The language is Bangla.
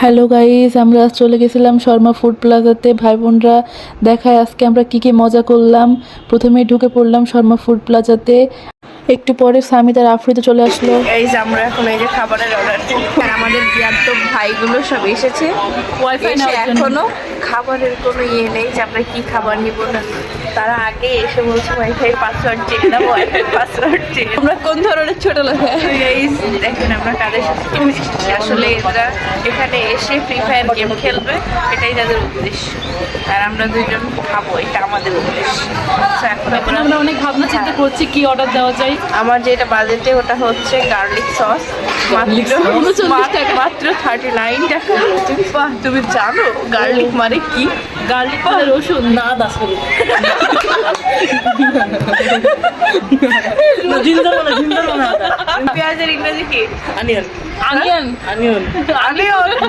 হ্যালো গাইস, আমরা আজ চলে গেছিলাম শর্মা ফুড প্লাজাতে। ভাই বোনরা দেখায় আজকে আমরা কি মজা করলাম। প্রথমেই ঢুকে পড়লাম শর্মা ফুড প্লাজাতে। একটু পরে সামিত আর আফ্রিদি চলে আসলো। এই যে আমরা এখন এই যে খাবারের অর্ডার দিই। আর আমাদের বিয়াদ্দ ভাইগুলো সব এসেছে। এসে এখনো খাবারের কোনো ইয়ে নেই যে আমরা কি খাবার নিব না। তারা আগে এসে বলছে ওয়াইফাই পাসওয়ার্ড চেয়ে দাও, ওয়াইফাই পাসওয়ার্ড চেয়ে। আমরা কোন ধরনের ছোট লোক? এই দেখেন আমরা কাদের সাথে এসেছি। আসলে এরা এখানে এসে ফ্রি ফায়ার গেম খেলবে, এটাই তাদের উদ্দেশ্য। আর আমরা দুইজন খাবো, এটা আমাদের উদ্দেশ্য। এখন আমরা অনেক ভাবনা চিন্তা করছি কি অর্ডার দেওয়া যায়। আমার যেটা বাজেটে ওটা হচ্ছে গার্লিক সস, মাত্র 39 টাকা। বাহ, তুমি জানো গার্লিক মানে কি? গার্লিক মানে রসুন না দাস করি পেঁয়াজের ইংরেজি কি? Onion onion onion onion.